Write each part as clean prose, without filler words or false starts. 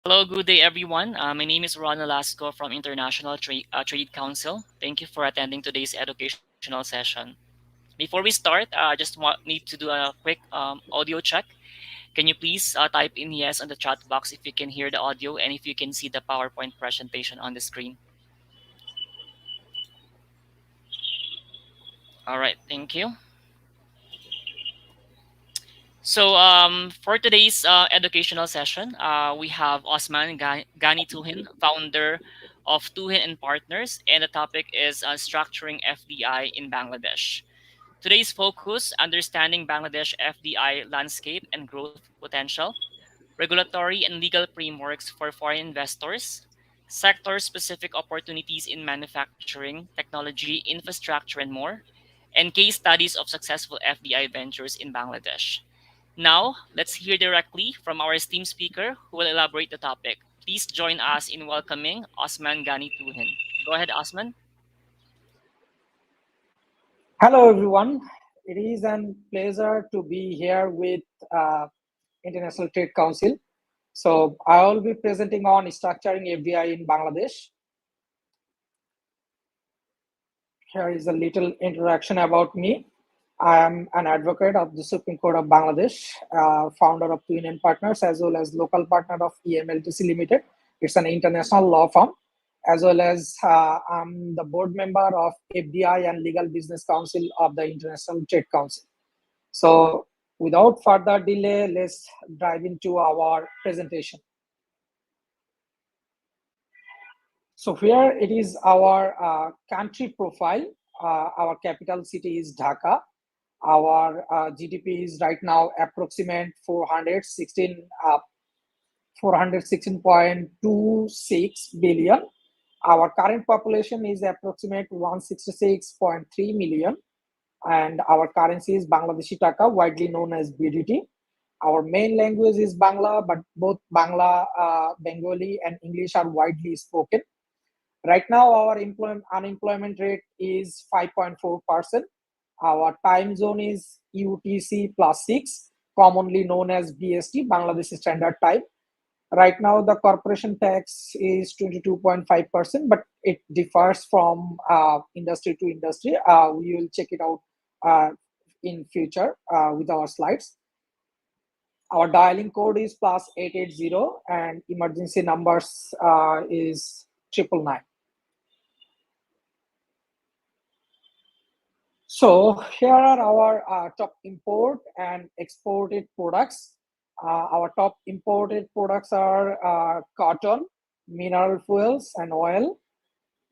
Hello, good day, everyone. My name is Ron Velasco from International Trade Council. Thank you for attending today's educational session. Before we start, need to do a quick audio check. Can you please type in yes on the chat box if you can hear the audio and if you can see the PowerPoint presentation on the screen? All right, thank you. For today's educational session, we have Ghani Tuhin, founder of Tuhin and Partners, and the topic is structuring FDI in Bangladesh. Today's focus: understanding Bangladesh FDI landscape and growth potential, regulatory and legal frameworks for foreign investors, sector-specific opportunities in manufacturing, technology, infrastructure, and more, and case studies of successful FDI ventures in Bangladesh. Now, let's hear directly from our esteemed speaker who will elaborate the topic. Please join us in welcoming Osman Ghani Tuhin. Go ahead, Osman. Hello, everyone. It is a pleasure to be here with uh, International Trade Council. So I will be presenting on structuring FDI in Bangladesh. Here is a little introduction about me. I am an advocate of the Supreme Court of Bangladesh, founder of Tuhin and Partners, as well as local partner of 𝐸𝐴𝐚 Limited. It's an international law firm, as well as I'm the board member of FDI and Legal Business Council of the International Trade Council. So without further delay, let's dive into our presentation. So here it is our country profile. Our capital city is Dhaka. Our GDP is right now approximate 416.26 billion. Our current population is approximate 166.3 million, and our currency is Bangladeshi Taka, widely known as BDT. Our main language is Bangla, but both Bangla, Bengali, and English are widely spoken. Right now, our unemployment rate is 5.4%. Our time zone is UTC +6, commonly known as BST, Bangladesh Standard Time. Right now, the corporation tax is 22.5%, but it differs from industry to industry. We will check it out in future with our slides. Our dialing code is +880, and emergency numbers is 999. So here are our top import and exported products. Our top imported products are cotton, mineral fuels and oil,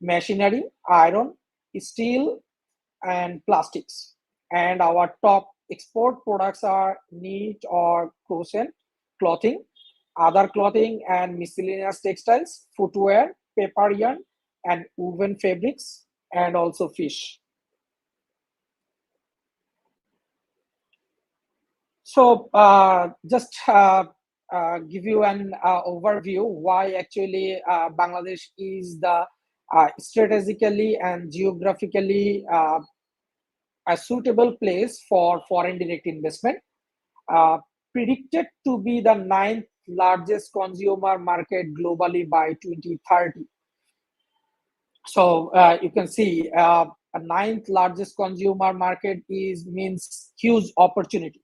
machinery, iron, steel, and plastics. And our top export products are knit or crochet, clothing, other clothing and miscellaneous textiles, footwear, paper yarn, and woven fabrics, and also fish. So just give you an overview why actually Bangladesh is the strategically and geographically a suitable place for foreign direct investment. Uh, Predicted to be the ninth largest consumer market globally by 2030. So you can see a ninth largest consumer market is means huge opportunity.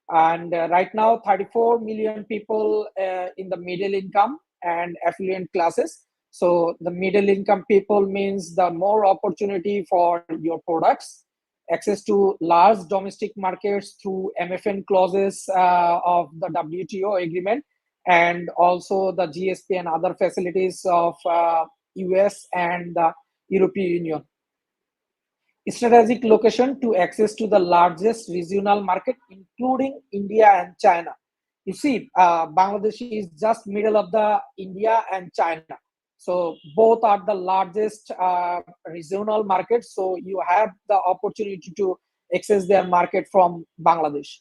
And right now 34 million people in the middle income and affluent classes. So the middle income people means the more opportunity for your products, access to large domestic markets through MFN clauses of the WTO agreement, and also the GSP and other facilities of US and the European Union. Strategic location to access to the largest regional market, including India and China. You see, Bangladesh is just middle of the India and China. So both are the largest regional markets. So you have the opportunity to access their market from Bangladesh.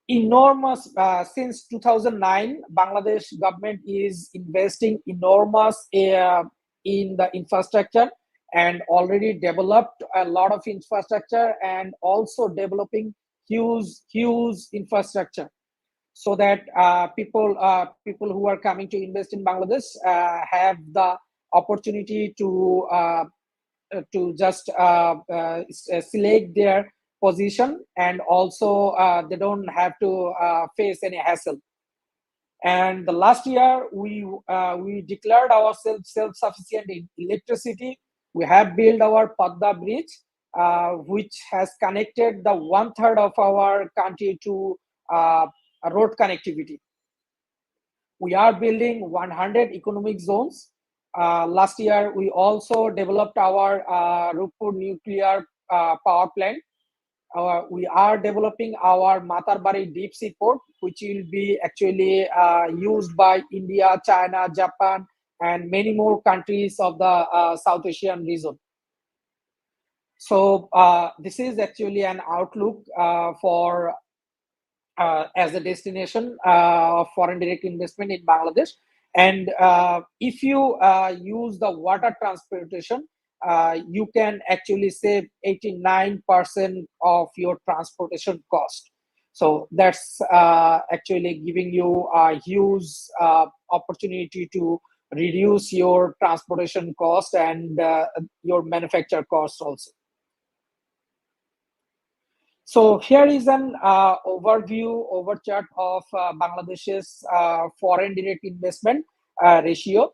Enormous, since 2009, Bangladesh government is investing enormous in the infrastructure, and already developed a lot of infrastructure and also developing huge infrastructure. so that people who are coming to invest in Bangladesh have the opportunity to just select their position, and also they don't have to face any hassle. And the last year, we declared ourselves self-sufficient in electricity. We have built our Padda Bridge, which has connected the one-third of our country to road connectivity. We are building 100 economic zones. Last year, we also developed our Rupur nuclear power plant. We are developing our Matarbari deep sea port, which will be actually used by India, China, Japan, and many more countries of the South Asian region. So this is actually an outlook for as a destination of foreign direct investment in Bangladesh. And if you use the water transportation, you can actually save 89% of your transportation cost. So that's actually giving you a huge opportunity to reduce your transportation cost and your manufacture cost also. So here is an overchart of Bangladesh's foreign direct investment ratio.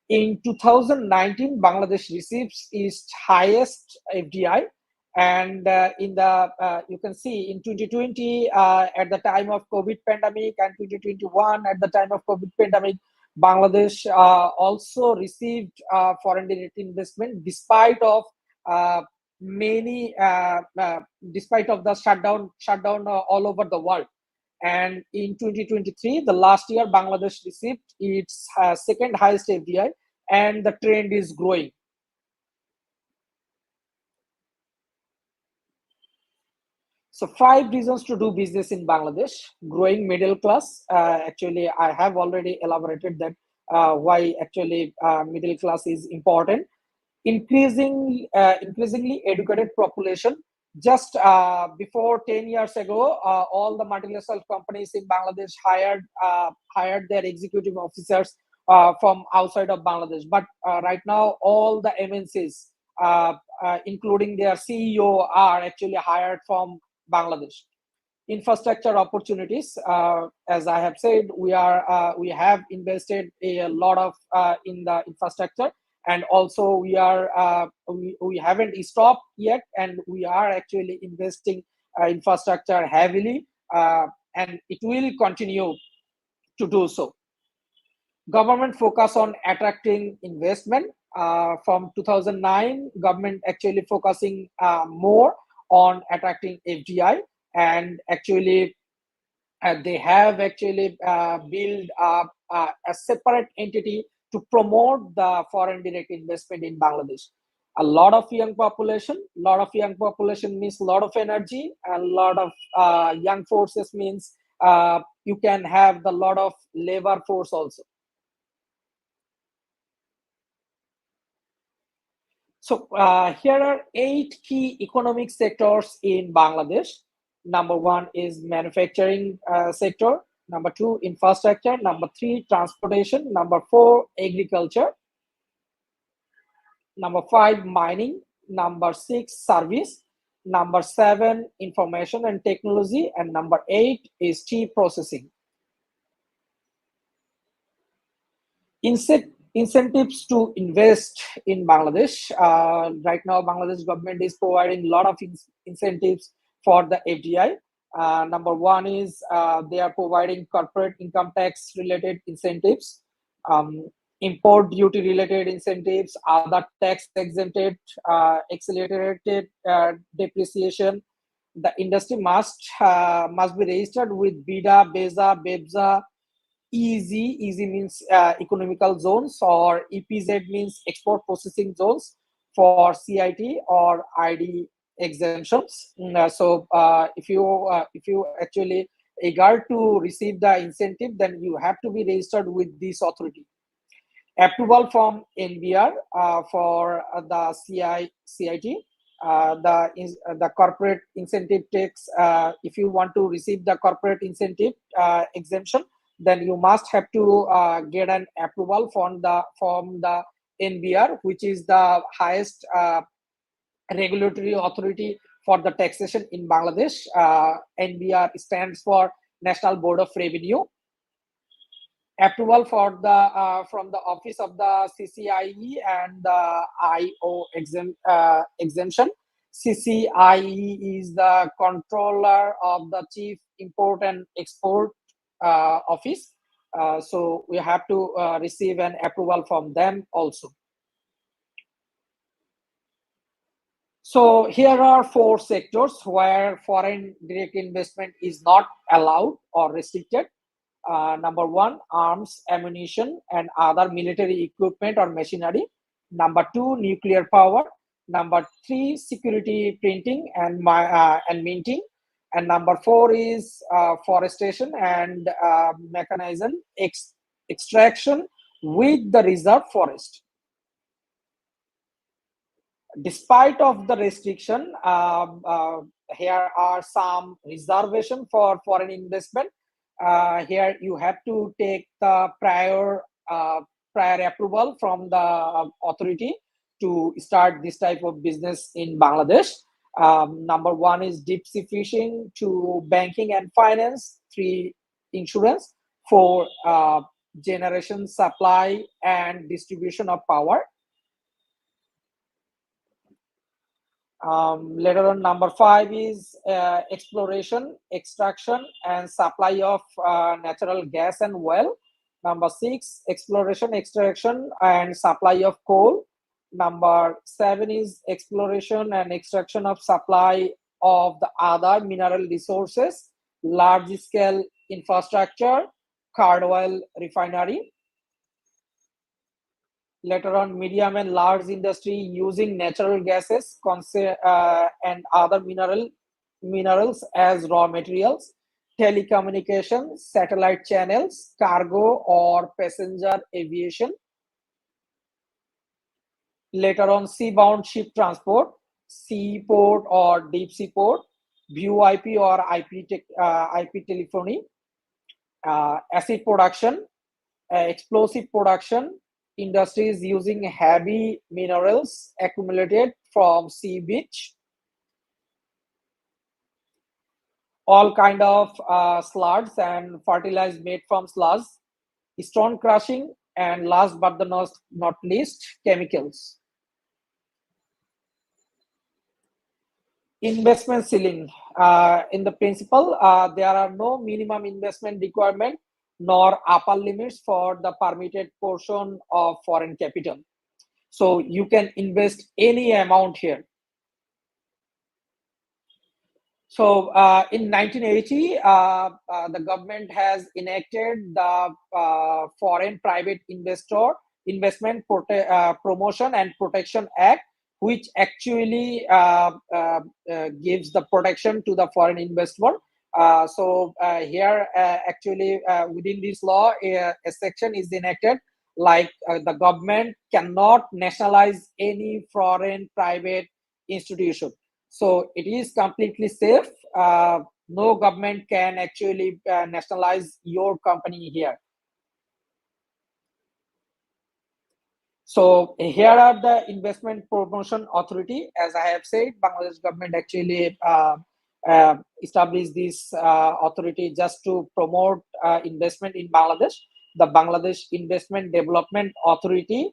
In 2019, Bangladesh receives its highest FDI, and in the you can see in 2020 at the time of COVID pandemic, and 2021 at the time of COVID pandemic, Bangladesh also received foreign direct investment uh, many despite of the shutdown all over the world. And in 2023, the last year, Bangladesh received its second highest FDI, and the trend is growing. So 5 reasons to do business in Bangladesh. Growing middle class. Actually, I have already elaborated that why actually middle class is important. Increasingly educated population. Just before 10 years ago, all the multinational companies in Bangladesh hired their executive officers from outside of Bangladesh. But right now, all the MNCs, including their CEO, are actually hired from Bangladesh. Infrastructure opportunities, as I have said, we have invested a lot of in the infrastructure, and also we haven't stopped yet, and we are actually investing infrastructure heavily, and it will continue to do so. Government focus on attracting investment. From 2009, government actually focusing more on attracting FDI, and actually they have actually built a separate entity to promote the foreign direct investment in Bangladesh. A lot of young population means a lot of energy, and a lot of young forces means you can have the lot of labor force also. So here are 8 key economic sectors in Bangladesh. Number 1 is manufacturing sector. Number 2, infrastructure. Number 3, transportation. Number 4, agriculture. Number 5, mining. Number 6, service. Number 7, information and technology. And number 8 is tea processing. Incentives to invest in Bangladesh. Right now, Bangladesh government is providing a lot of incentives for the FDI. Number 1 is they are providing corporate income tax related incentives, import duty related incentives, other tax exempted, accelerated depreciation. The industry must be registered with BIDA, BEZA, BEBZA, EZ means economical zones, or EPZ means export processing zones, for CIT or ID exemptions. So if you actually eager to receive the incentive, then you have to be registered with this authority. Approval from NBR for the CIT. the corporate incentive tax. If you want to receive the corporate incentive exemption, then you must have to get an approval from the NBR, which is the highest regulatory authority for the taxation in Bangladesh. NBR stands for National Board of Revenue. Approval for the from the office of the CCIE and the IO exemption. CCIE is the controller of the Chief Import and Export Office. So we have to receive an approval from them also. So here are 4 sectors where foreign direct investment is not allowed or restricted. Number 1, arms, ammunition, and other military equipment or machinery. Number 2, nuclear power. Number 3, security printing and minting. And number 4 is forestation and mechanization extraction with the reserve forest. Despite of the restriction, here are some reservation for foreign investment. Here you have to take the prior approval from the authority to start this type of business in Bangladesh. Number 1 is deep sea fishing, 2 banking and finance, 3 insurance, 4 generation, supply and distribution of power. Later on, number 5 is exploration, extraction, and supply of natural gas and oil. Number 6, exploration, extraction, and supply of coal. Number 7 is exploration and extraction of supply of the other mineral resources, large-scale infrastructure, crude oil refinery. Later on, medium and large industry using natural gases and other minerals as raw materials, telecommunications, satellite channels, cargo or passenger aviation. Later on, seabound ship transport, seaport or deep sea port, VoIP or IP telephony, acid production, explosive production, industries using heavy minerals accumulated from sea beach, all kind of slugs and fertilized made from slugs, stone crushing, and last but not least, chemicals. Investment ceiling. In the principle, there are no minimum investment requirement nor upper limits for the permitted portion of foreign capital. So you can invest any amount here. So in 1980, the government has enacted the Foreign Private Investment Promotion and Protection Act, which actually gives the protection to the foreign investor. So here, actually, within this law, a section is enacted like the government cannot nationalize any foreign private institution. So it is completely safe. No government can actually nationalize your company here. So here are the Investment Promotion Authority. As I have said, Bangladesh government actually established this authority just to promote investment in Bangladesh. The Bangladesh Investment Development Authority,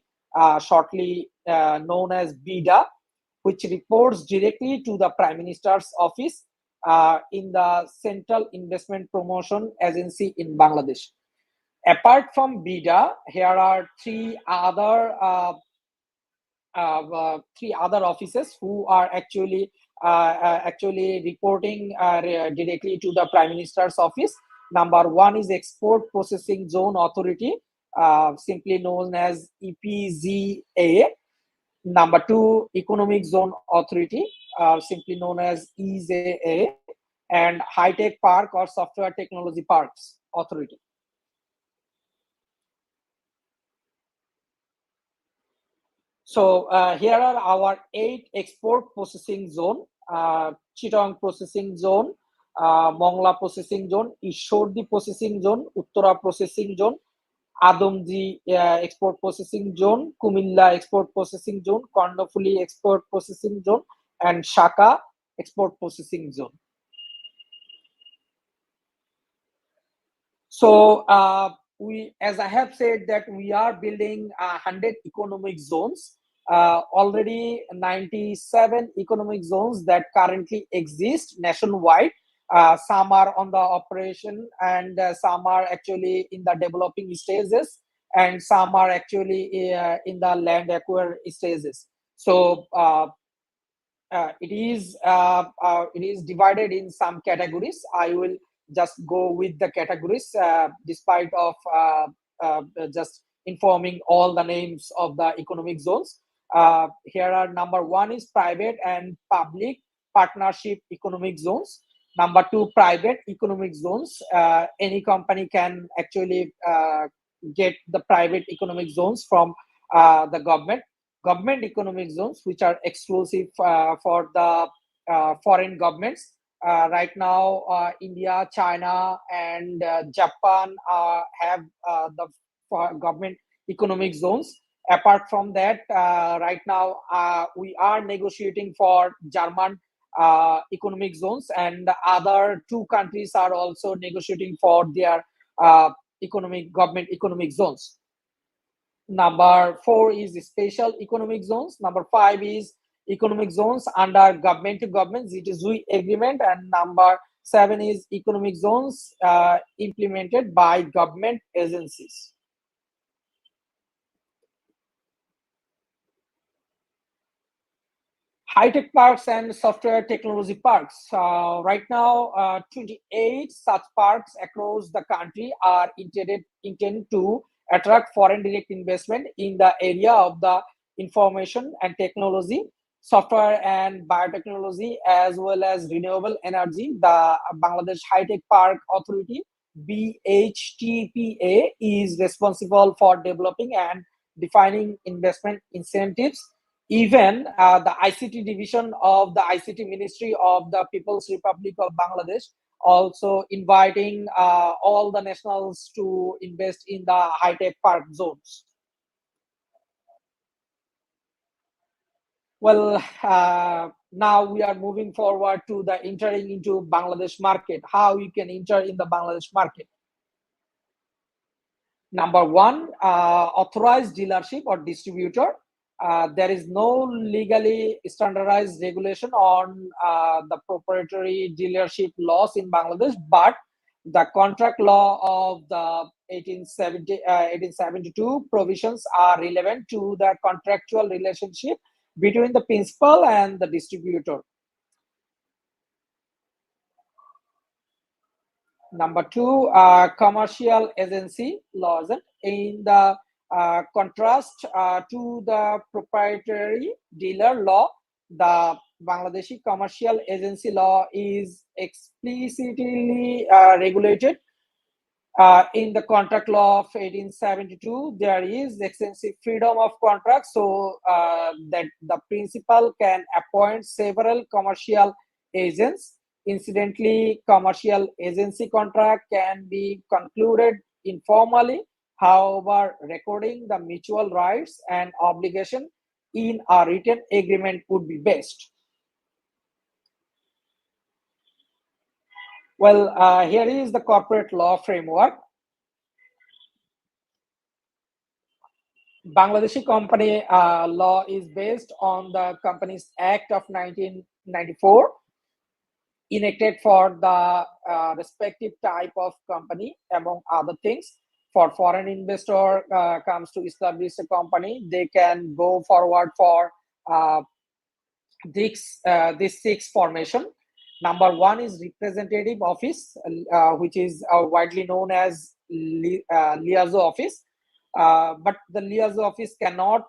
shortly known as BIDA, which reports directly to the Prime Minister's office in the Central Investment Promotion Agency in Bangladesh. Apart from BIDA, here are three other offices who are actually reporting directly to the Prime Minister's office. Number 1 is Export Processing Zone Authority, simply known as EPZA. Number 2, Economic Zone Authority, simply known as EZA, and High Tech Park or Software Technology Parks Authority. So here are our 8 export processing zone: Chittagong processing zone, Mongla processing zone, Ishordi processing zone, Uttara processing zone, Adamji export processing zone, Kumilla export processing zone, Kondofuli export processing zone, and Shaka export processing zone. So as I have said, that we are building 100 economic zones. Already 97 economic zones that currently exist nationwide. Some are on the operation, and some are actually in the developing stages, and some are actually in the land acquire stages. So it is divided in some categories. I will just go with the categories, despite of just informing all the names of the economic zones. Here are: number 1 is private and public partnership economic zones. Number 2, private economic zones. Any company can actually get the private economic zones from the government economic zones, which are exclusive for the foreign governments. Right now, India, China, and Japan have the government economic zones. Apart from that, right now we are negotiating for German economic zones, and the other 2 countries are also negotiating for their government economic zones. Number 4 is special economic zones. Number 5 is economic zones under government to government ZTZUI agreement. And number 7 is economic zones implemented by government agencies. High-tech parks and software technology parks. Right now, 28 such parks across the country are intended to attract foreign direct investment in the area of the information and technology, software and biotechnology, as well as renewable energy. The Bangladesh High-Tech Park Authority, BHTPA, is responsible for developing and defining investment incentives. Even the ICT division of the ICT Ministry of the People's Republic of Bangladesh also inviting all the nationals to invest in the high-tech park zones. Well, now we are moving forward to the entering into Bangladesh market, how you can enter in the Bangladesh market. Number 1, authorized dealership or distributor. There is no legally standardized regulation on the proprietary dealership laws in Bangladesh, but the contract law of the 1872 provisions are relevant to the contractual relationship between the principal and the distributor. Number 2, commercial agency laws. In the contrast to the proprietary dealer law, the Bangladeshi commercial agency law is explicitly regulated. In the contract law of 1872, there is extensive freedom of contract, so that the principal can appoint several commercial agents. Incidentally, commercial agency contract can be concluded informally. However, recording the mutual rights and obligation in a written agreement would be best. Well, here is the corporate law framework. Bangladeshi company law is based on the Companies Act of 1994, enacted for the respective type of company. Among other things, for foreign investor comes to establish a company, they can go forward for this 6 formation. Number 1 is representative office, which is widely known as liaison office. But the liaison office cannot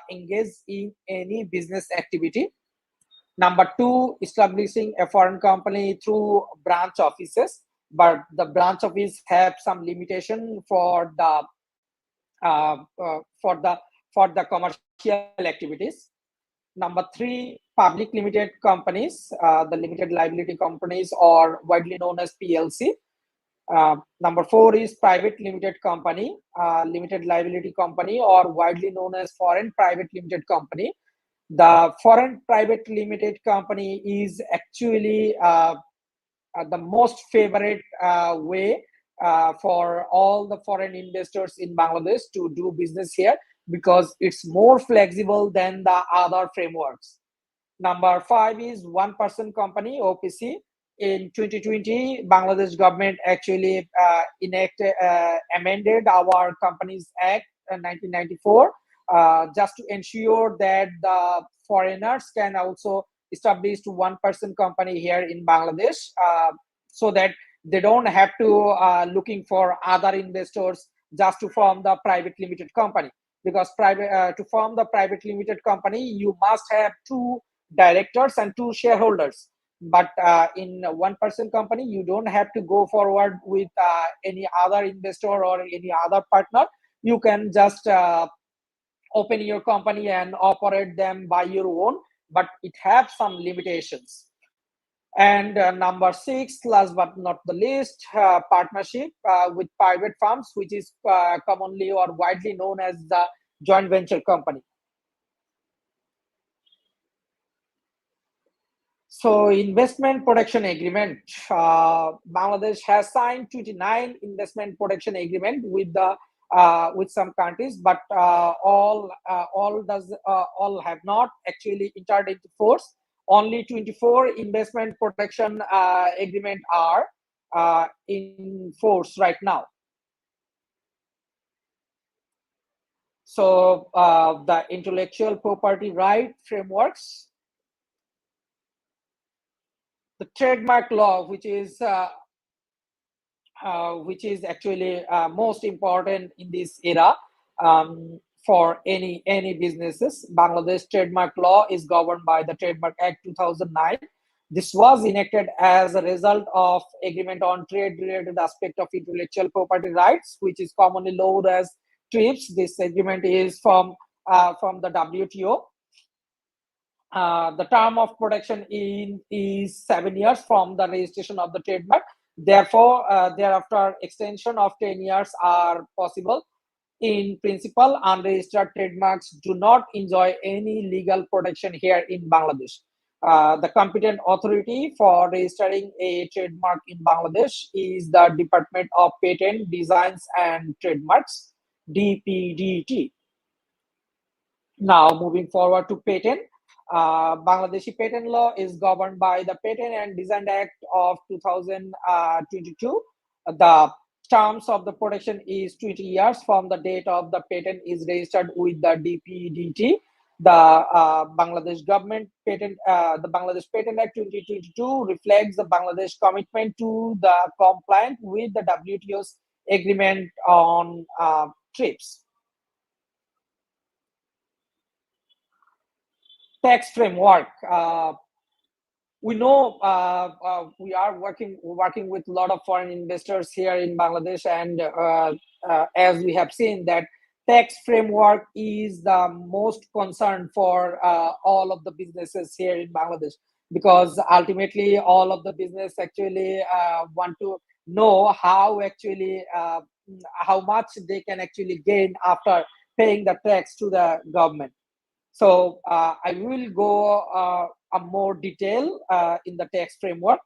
engage in any business activity. Number 2, establishing a foreign company through branch offices, but the branch office have some limitation for the for the commercial activities. Number three, public limited companies, the limited liability companies, or widely known as PLC. Number four is private limited company, limited liability company, or widely known as foreign private limited company. The foreign private limited company is actually the most favorite way for all the foreign investors in Bangladesh to do business here, because it's more flexible than the other frameworks. Number five is one-person company, OPC. In 2020, Bangladesh government actually amended our Companies Act 1994 just to ensure that the foreigners can also establish one-person company here in Bangladesh, so that they don't have to looking for other investors just to form the private limited company. Because to form the private limited company, you must have two directors and two shareholders. But in a one-person company, you don't have to go forward with any other investor or any other partner. You can just open your company and operate them by your own, but it has some limitations. And number six, last but not the least, partnership with private firms, which is commonly or widely known as the joint venture company. So investment protection agreement, Bangladesh has signed 29 investment protection agreement with some countries, but all have not actually entered into force. Only 24 investment protection agreement are in force right now. So the intellectual property right frameworks, the trademark law, which is actually most important in this era for any businesses. Bangladesh trademark law is governed by the Trademark Act 2009. This was enacted as a result of agreement on trade-related aspect of intellectual property rights, which is commonly known as TRIPS. This agreement is from the WTO. The term of protection is 7 years from the registration of the trademark. Therefore, thereafter, extension of 10 years are possible. In principle, unregistered trademarks do not enjoy any legal protection here in Bangladesh. The competent authority for registering a trademark in Bangladesh is the Department of Patent, Designs and Trademarks, DPDT. Now, moving forward to patent. Bangladeshi patent law is governed by the Patent and Design Act of 2022. The terms of the protection is 20 years from the date of the patent is registered with the DPDT. The Bangladesh government patent, the Bangladesh Patent Act 2022 reflects the Bangladesh commitment to the compliant with the WTO's agreement on TRIPS. Tax framework. We know we are working with a lot of foreign investors here in Bangladesh, and as we have seen that tax framework is the most concern for all of the businesses here in Bangladesh, because ultimately all of the business actually want to know how actually how much they can actually gain after paying the tax to the government. So I will go a more detail in the tax framework.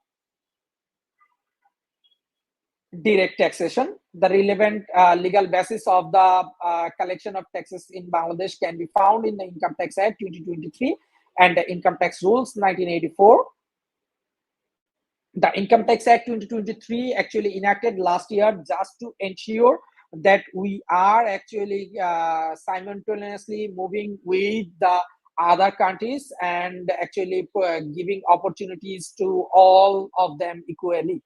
Direct taxation. The relevant legal basis of the collection of taxes in Bangladesh can be found in the Income Tax Act 2023 and the Income Tax Rules 1984. The Income Tax Act 2023 actually enacted last year just to ensure that we are actually simultaneously moving with the other countries and actually giving opportunities to all of them equally.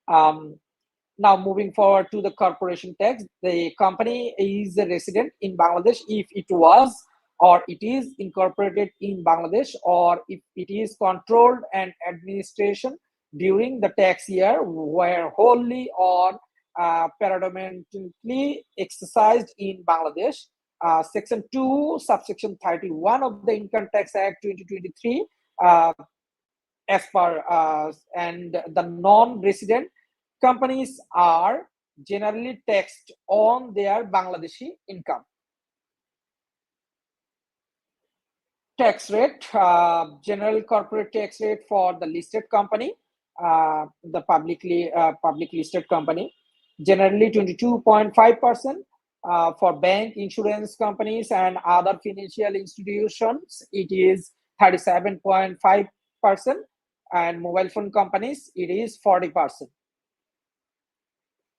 Now moving forward to the corporation tax, the company is a resident in Bangladesh if it was or it is incorporated in Bangladesh, or if it is controlled and administration during the tax year were wholly or predominantly exercised in Bangladesh. Section 2, subsection 31 of the Income Tax Act 2023, uh, as per and the non-resident companies are generally taxed on their Bangladeshi income. Tax rate, general corporate tax rate for the listed company, the public listed company, generally 22.5%. For bank, insurance companies, and other financial institutions, it is 37.5%, and mobile phone companies, it is 40%.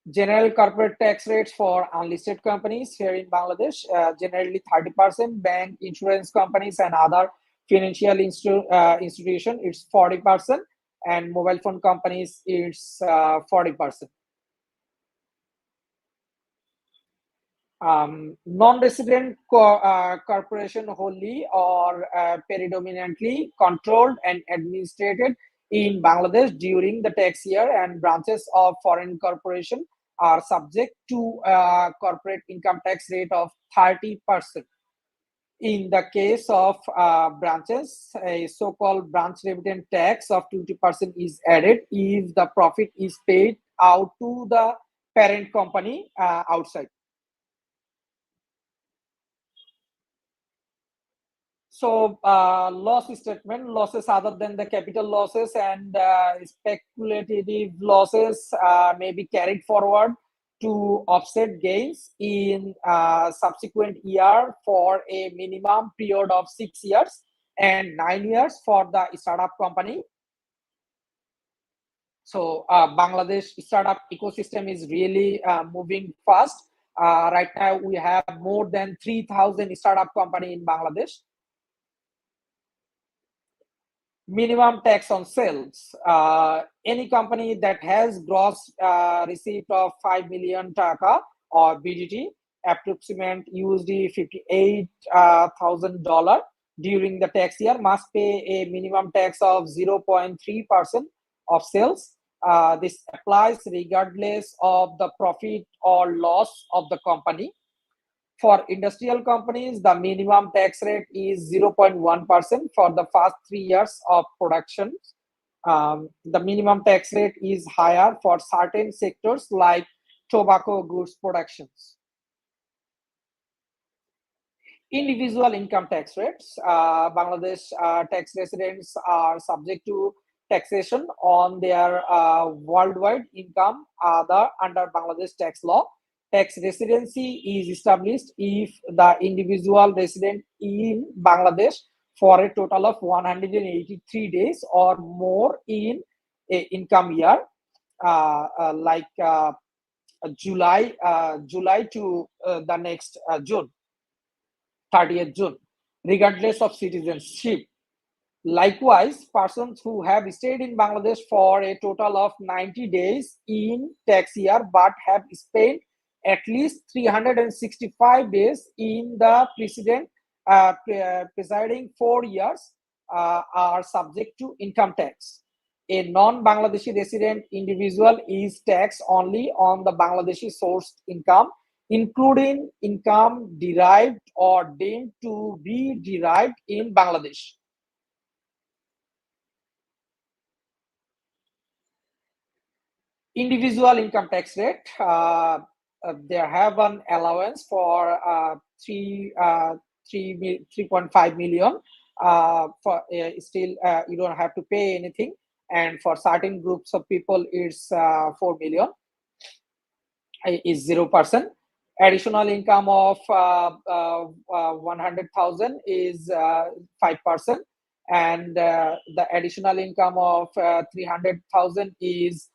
General corporate tax rates for unlisted companies here in Bangladesh, generally 30%. Bank, insurance companies, and other financial institution, it's 40%, and mobile phone companies, it's 40%. Non-resident corporation wholly or predominantly controlled and administered in Bangladesh during the tax year, and branches of foreign corporation are subject to a corporate income tax rate of 30%. In the case of branches, a so-called branch revenue tax of 20% is added if the profit is paid out to the parent company outside. So loss statement, losses other than the capital losses and speculative losses may be carried forward to offset gains in subsequent year for a minimum period of 6 years and 9 years for the startup company. So Bangladesh startup ecosystem is really moving fast. Right now we have more than 3,000 startup company in Bangladesh. Minimum tax on sales. Any company that has gross receipt of 5 million taka or BDT, approximate USD $58,000 during the tax year, must pay a minimum tax of 0.3% of sales. This applies regardless of the profit or loss of the company. For industrial companies, the minimum tax rate is 0.1% for the first 3 years of production. The minimum tax rate is higher for certain sectors like tobacco goods productions. Individual income tax rates. Bangladesh tax residents are subject to taxation on their worldwide income under Bangladesh tax law. Tax residency is established if the individual resident in Bangladesh for a total of 183 days or more in a income year, like July to the next June, 30th June, regardless of citizenship. Likewise, persons who have stayed in Bangladesh for a total of 90 days in tax year but have spent at least 365 days in the preceding 4 years are subject to income tax. A non-Bangladeshi resident individual is taxed only on the Bangladeshi sourced income, including income derived or deemed to be derived in Bangladesh. Individual income tax rate. They have an allowance for 3.5 million. For still, you don't have to pay anything, and for certain groups of people, it's 4 million. Is 0%. Additional income of 100,000 is 5%, and the additional income of 300,000 is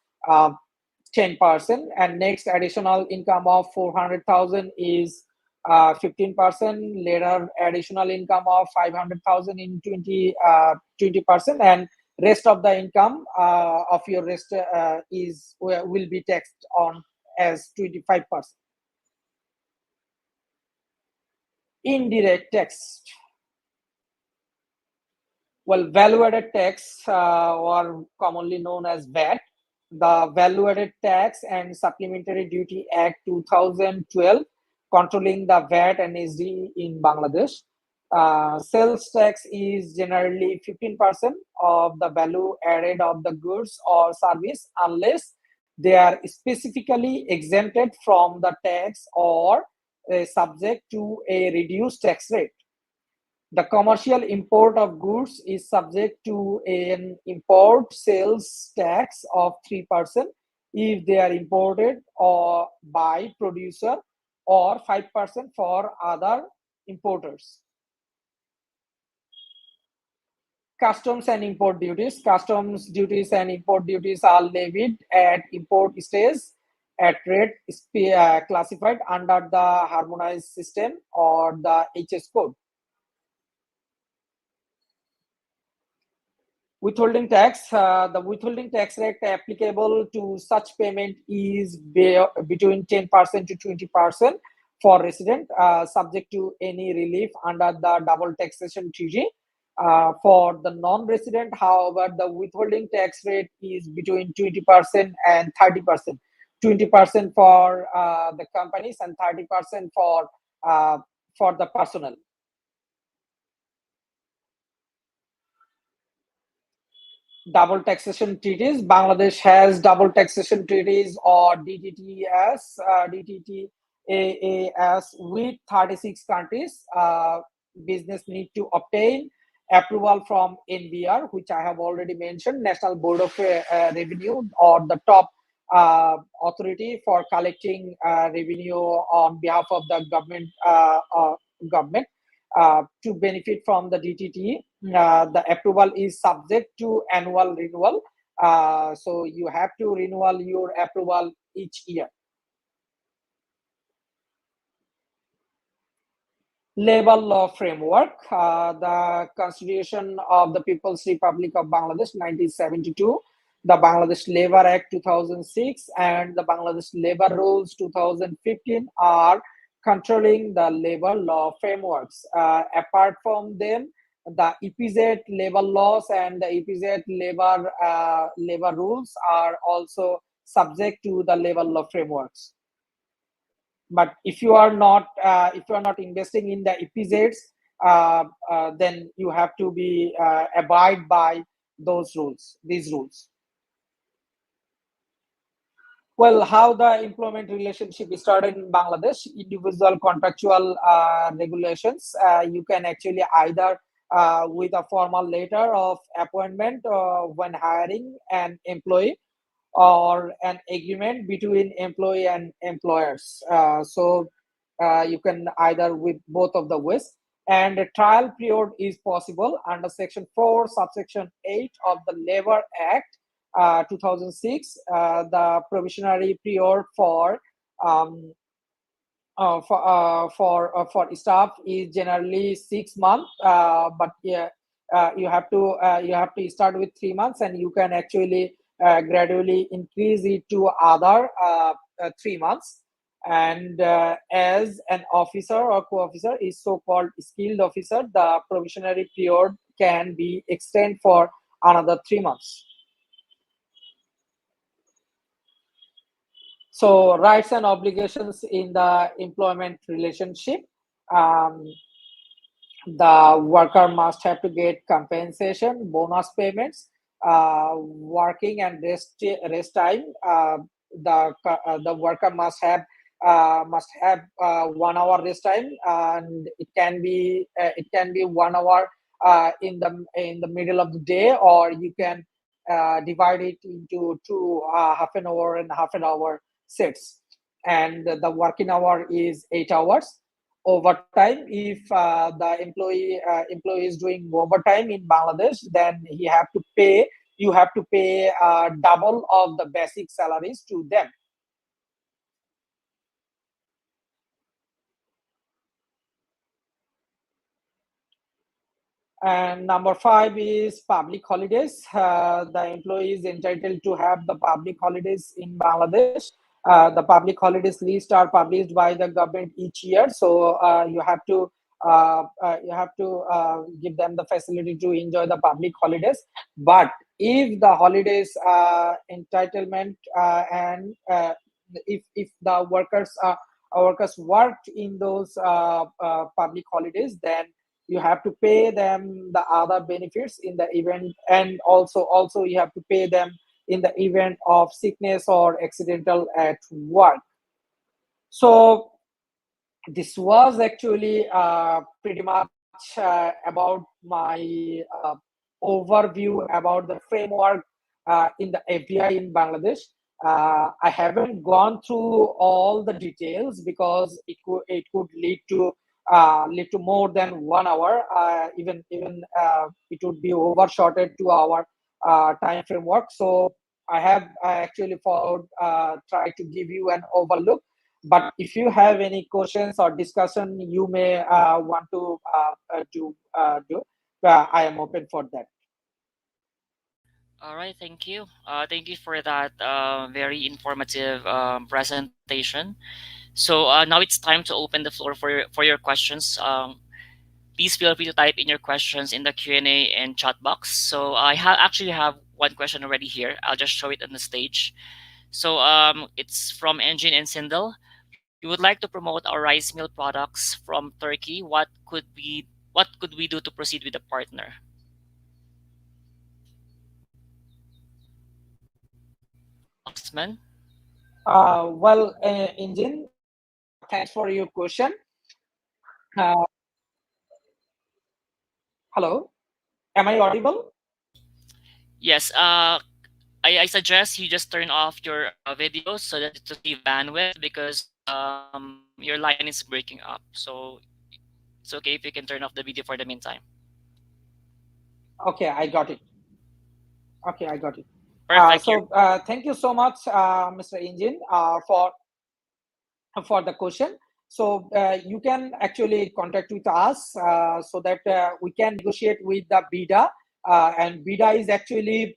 10%, and next additional income of 400,000 is 15%. Later additional income of 500,000 in 20%, and rest of the income of your rest will be taxed on as 25%. Indirect tax. Well, value-added tax, or commonly known as VAT, the Value-Added Tax and Supplementary Duty Act 2012 controlling the VAT and SD in Bangladesh. Sales tax is generally 15% of the value added of the goods or service unless they are specifically exempted from the tax or subject to a reduced tax rate. The commercial import of goods is subject to an import sales tax of 3% if they are imported or by producer, or 5% for other importers. Customs and import duties. Customs duties and import duties are levied at import stage at rate classified under the harmonized system or the HS code. Withholding tax. The withholding tax rate applicable to such payment is between 10% to 20% for resident, subject to any relief under the double taxation treaty. For the non-resident, however, the withholding tax rate is between 20% and 30%. 20% for the companies and 30% for the personnel. Double taxation treaties. Bangladesh has double taxation treaties or DTTAS, DTTAAS with 36 countries. Business need to obtain approval from NBR, which I have already mentioned, National Board of Revenue, or the top authority for collecting revenue on behalf of the government. To benefit from the DTT, the approval is subject to annual renewal. So you have to renew your approval each year. Labor law framework. The Constitution of the People's Republic of Bangladesh 1972, the Bangladesh Labor Act 2006, and the Bangladesh Labor Rules 2015 are controlling the labor law frameworks. Apart from them, the EPZ labor laws and the EPZ labor rules are also subject to the labor law frameworks. But if you are not investing in the EPZs, then you have to be abide by these rules. Well, how the employment relationship started in Bangladesh, individual contractual regulations. You can actually either with a formal letter of appointment when hiring an employee, or an agreement between employee and employers. So you can either with both of the ways. And a trial period is possible under Section 4, subsection 8 of the Labor Act 2006. The probationary period for staff is generally 6 months, but yeah, you have to start with 3 months, and you can actually gradually increase it to other 3 months. And as an officer or co-officer is so-called skilled officer, the probationary period can be extended for another 3 months. So rights and obligations in the employment relationship. The worker must have to get compensation, bonus payments, working and rest time. The worker must have 1 hour rest time, and it can be 1 hour in the middle of the day, or you can divide it into two half an hour and half an hour sets. And the working hour is 8 hours. Overtime, if the employee is doing overtime in Bangladesh, then you have to pay double of the basic salaries to them. And number 5 is public holidays. The employee is entitled to have the public holidays in Bangladesh. The public holidays list are published by the government each year, so you have to give them the facility to enjoy the public holidays. But if the holidays entitlement and if the workers workers worked in those public holidays, then you have to pay them the other benefits in the event, and also you have to pay them in the event of sickness or accidental at work. So this was actually pretty much about my overview about the framework in the FDI in Bangladesh. I haven't gone through all the details because it could lead to more than 1 hour. Even it would be overshorted to our time framework. So I actually followed try to give you an overlook, but if you have any questions or discussion you may want to do, I am open for that. All right, thank you. Thank you for that very informative presentation. So now it's time to open the floor for your questions. Please feel free to type in your questions in the Q&A and chat box. So actually have one question already here. I'll just show it on the stage. So it's from Engine and Sindel. We would like to promote our rice meal products from Turkey. What could we do to proceed with the partner? Osman? Well, Injin, thanks for your question. uh, Hello, am I audible? Yes. I suggest you just turn off your video so that to save bandwidth because your line is breaking up. So it's okay if you can turn off the video for the meantime. Okay, I got it. Okay, I got it. Perfect. You're Thank you so much, Mr. Injin, for the question. So you can actually contact with us so that we can negotiate with the BIDA. And BIDA is actually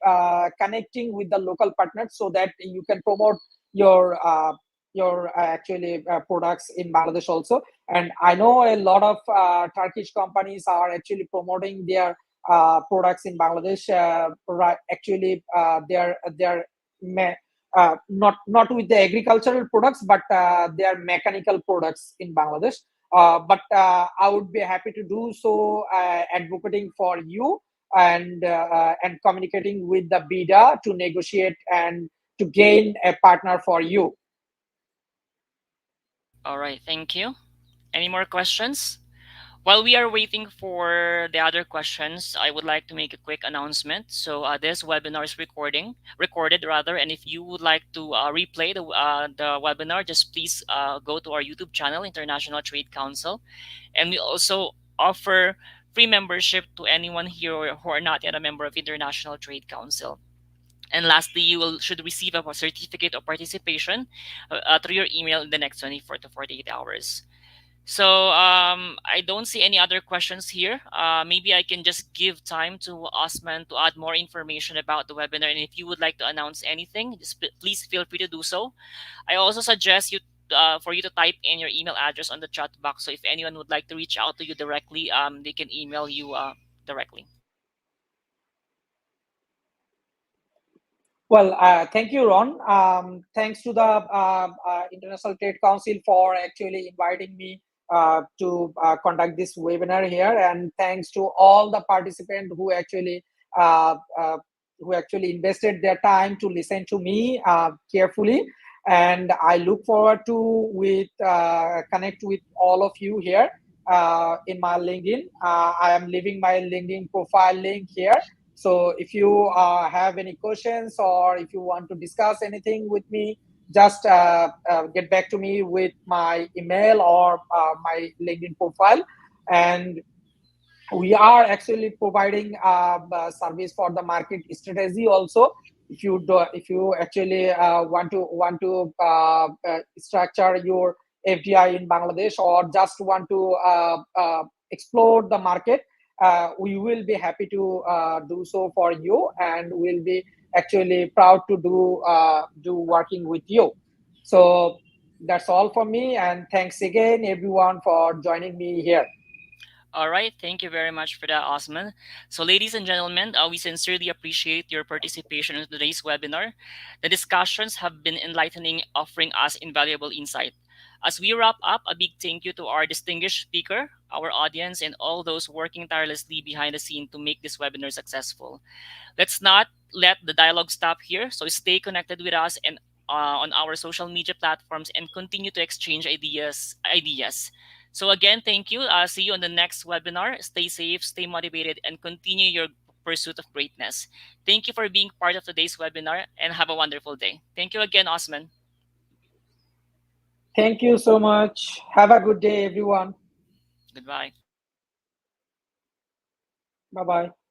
connecting with the local partners so that you can promote your actually products in Bangladesh also. And I know a lot of Turkish companies are actually promoting their products in Bangladesh. Right, actually, they're not with the agricultural products, but they are mechanical products in Bangladesh. But I would be happy to do so, advocating for you and communicating with the BIDA to negotiate and to gain a partner for you. all right. Thank you. Any more questions? While we are waiting for the other questions, I would like to make a quick announcement. So this webinar is recorded rather, and if you would like to replay the webinar, just please go to our YouTube channel, International Trade Council, and we also offer free membership to anyone here who are not yet a member of International Trade Council. And lastly, you will should receive a certificate of participation through your email in the next 24 to 48 hours. So I don't see any other questions here. Maybe I can just give time to Osman to add more information about the webinar. And if you would like to announce anything, just please feel free to do so. I also suggest you for you to type in your email address on the chat box. So if anyone would like to reach out to you directly, they can email you directly. Well, thank you, Ron. Thanks to the International Trade Council for actually inviting me to conduct this webinar here, and thanks to all the participants uh, uh, who actually invested their time to listen to me carefully. And I look forward to with connect with all of you here in my LinkedIn. I am leaving my LinkedIn profile link here, so if you have any questions or if you want to discuss anything with me, just get back to me with my email or my LinkedIn profile. And we are actually providing service for the market strategy also. If you actually want to structure your FDI in Bangladesh, or just want to explore the market, we will be happy to do so for you, and we'll be actually proud to do working with you. So that's all for me, and thanks again everyone for joining me here. All right, thank you very much for that, Osman. So, ladies and gentlemen, we sincerely appreciate your participation in today's webinar. The discussions have been enlightening, offering us invaluable insight. As we wrap up, a big thank you to our distinguished speaker, our audience, and all those working tirelessly behind the scene to make this webinar successful. Let's not let the dialogue stop here. So stay connected with us and on our social media platforms and continue to exchange ideas. So again, thank you. See you on the next webinar. Stay safe, stay motivated, and continue your pursuit of greatness. Thank you for being part of today's webinar and have a wonderful day. Thank you again, Osman. Thank you so much. Have a good day, everyone. Goodbye. Bye bye.